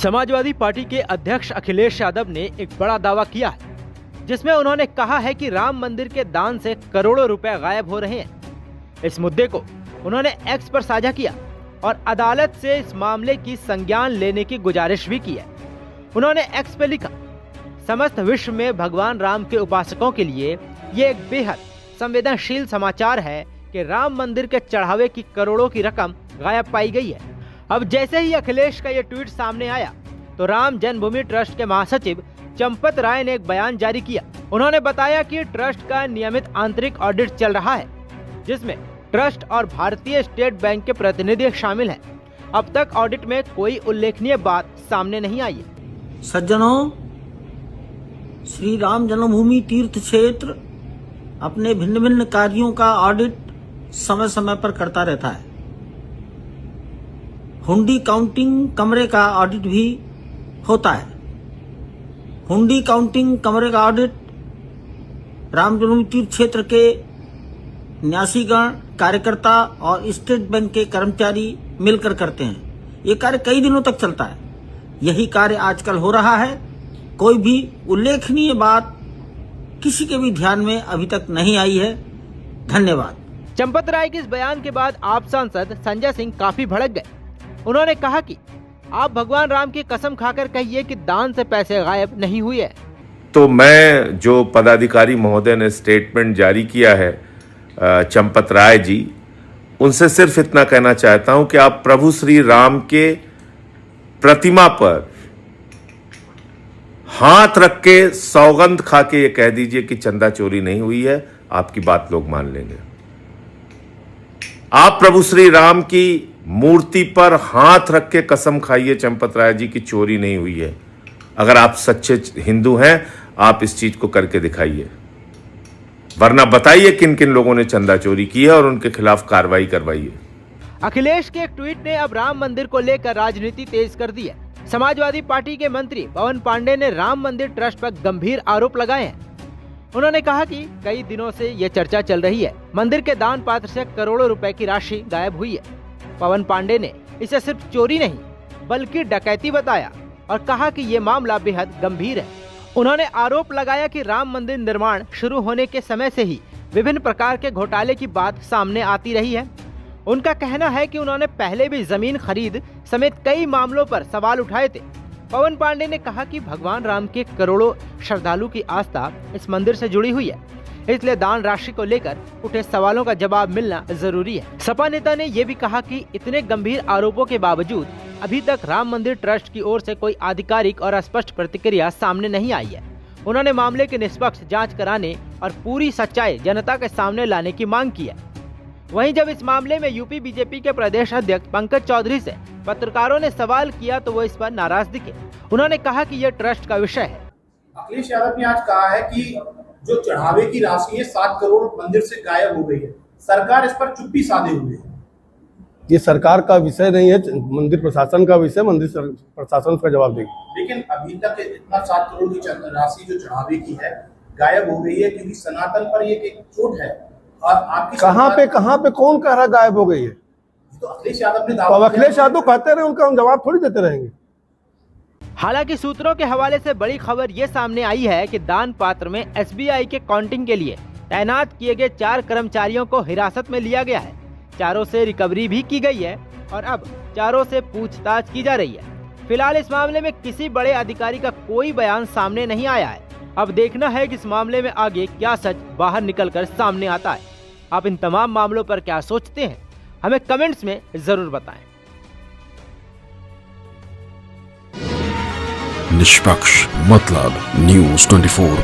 Samajwadi party के अध्यक्ष अखिलेश यादव ने एक बड़ा दावा किया है, जिसमें उन्होंने कहा है कि राम मंदिर के दान से करोड़ों रुपए गायब हो रहे हैं। इस मुद्दे को उन्होंने एक्स पर साझा किया और अदालत से इस मामले की संज्ञान लेने की गुजारिश भी की है। उन्होंने एक्स पे लिखा, समस्त विश्व में भगवान राम के उपासकों के लिए ये एक बेहद संवेदनशील समाचार है कि राम मंदिर के चढ़ावे की करोड़ों की रकम गायब पाई गई है। अब जैसे ही अखिलेश का ये ट्वीट सामने आया तो राम जन्मभूमि ट्रस्ट के महासचिव चंपत राय ने एक बयान जारी किया। उन्होंने बताया कि ट्रस्ट का नियमित आंतरिक ऑडिट चल रहा है, जिसमें ट्रस्ट और भारतीय स्टेट बैंक के प्रतिनिधि शामिल हैं। अब तक ऑडिट में कोई उल्लेखनीय बात सामने नहीं आई है। सज्जनों, श्री राम जन्मभूमि तीर्थ क्षेत्र अपने भिन्न भिन्न कार्यों का ऑडिट समय समय पर करता रहता है। हुंडी काउंटिंग कमरे का ऑडिट भी होता है। हुंडी काउंटिंग कमरे का ऑडिट राम जन्मभूमि तीर्थ क्षेत्र के न्यासीगण, कार्यकर्ता और स्टेट बैंक के कर्मचारी मिलकर करते हैं। ये कार्य कई दिनों तक चलता है। यही कार्य आजकल हो रहा है। कोई भी उल्लेखनीय बात किसी के भी ध्यान में अभी तक नहीं आई है। धन्यवाद। चंपत राय के इस बयान के बाद आप सांसद संजय सिंह काफी भड़क गए। उन्होंने कहा कि आप भगवान राम की कसम खाकर कहिए कि दान से पैसे गायब नहीं हुए। तो मैं जो पदाधिकारी महोदय ने स्टेटमेंट जारी किया है चंपत राय जी, उनसे सिर्फ इतना कहना चाहता हूं कि आप प्रभु श्री राम के प्रतिमा पर हाथ रख के सौगंध खा के ये कह दीजिए कि चंदा चोरी नहीं हुई है। आपकी बात लोग मान लेंगे। आप प्रभु श्री राम की मूर्ति पर हाथ रख के कसम खाइए चंपत राय जी की चोरी नहीं हुई है। अगर आप सच्चे हिंदू हैं, आप इस चीज को करके दिखाइए, वरना बताइए किन किन लोगों ने चंदा चोरी की है और उनके खिलाफ कार्रवाई करवाइए। अखिलेश के एक ट्वीट ने अब राम मंदिर को लेकर राजनीति तेज कर दी है। समाजवादी पार्टी के मंत्री पवन पांडे ने राम मंदिर ट्रस्ट पर गंभीर आरोप लगाए हैं। उन्होंने कहा कि कई दिनों से ये चर्चा चल रही है, मंदिर के दान पात्र से करोड़ों रुपए की राशि गायब हुई है। पवन पांडे ने इसे सिर्फ चोरी नहीं बल्कि डकैती बताया और कहा कि ये मामला बेहद गंभीर है। उन्होंने आरोप लगाया कि राम मंदिर निर्माण शुरू होने के समय से ही विभिन्न प्रकार के घोटाले की बात सामने आती रही है। उनका कहना है कि उन्होंने पहले भी जमीन खरीद समेत कई मामलों पर सवाल उठाए थे। पवन पांडे ने कहा कि भगवान राम के करोड़ों श्रद्धालु की आस्था इस मंदिर से जुड़ी हुई है, इसलिए दान राशि को लेकर उठे सवालों का जवाब मिलना जरूरी है। सपा नेता ने यह भी कहा कि इतने गंभीर आरोपों के बावजूद अभी तक राम मंदिर ट्रस्ट की ओर से कोई आधिकारिक और स्पष्ट प्रतिक्रिया सामने नहीं आई है। उन्होंने मामले की निष्पक्ष जांच कराने और पूरी सच्चाई जनता के सामने लाने की मांग की है। वहीं जब इस मामले में यूपी बीजेपी के प्रदेश अध्यक्ष पंकज चौधरी से पत्रकारों ने सवाल किया तो वो इस पर नाराज दिखे। उन्होंने कहा कि यह ट्रस्ट का विषय है। अखिलेश यादव ने आज कहा है कि जो चढ़ावे की राशि है 7 करोड़ मंदिर से गायब हो गई है। सरकार इस पर चुप्पी साधे हुए है। ये सरकार का विषय नहीं है, मंदिर प्रशासन का विषय। मंदिर प्रशासन उसका जवाब देगी। लेकिन अभी तक इतना 7 करोड़ की राशि जो चढ़ावे की है गायब हो गई है, क्योंकि सनातन पर ये एक चोट है। और आपकी कहाँ पे कौन कह रहा गायब हो गई है? तो अखिलेश यादव ने तो अखिलेश यादव कहते रहे, उनका हम जवाब थोड़ी देते रहेंगे। हालांकि सूत्रों के हवाले से बड़ी खबर ये सामने आई है कि दान पात्र में एसबीआई के काउंटिंग के लिए तैनात किए गए 4 कर्मचारियों को हिरासत में लिया गया है। चारों से रिकवरी भी की गई है और अब चारों से पूछताछ की जा रही है। फिलहाल इस मामले में किसी बड़े अधिकारी का कोई बयान सामने नहीं आया है। अब देखना है कि इस मामले में आगे क्या सच बाहर निकलकर सामने आता है। आप इन तमाम मामलों पर क्या सोचते हैं, हमें कमेंट्स में जरूर बताएं। निष्पक्ष मतलब न्यूज़ 24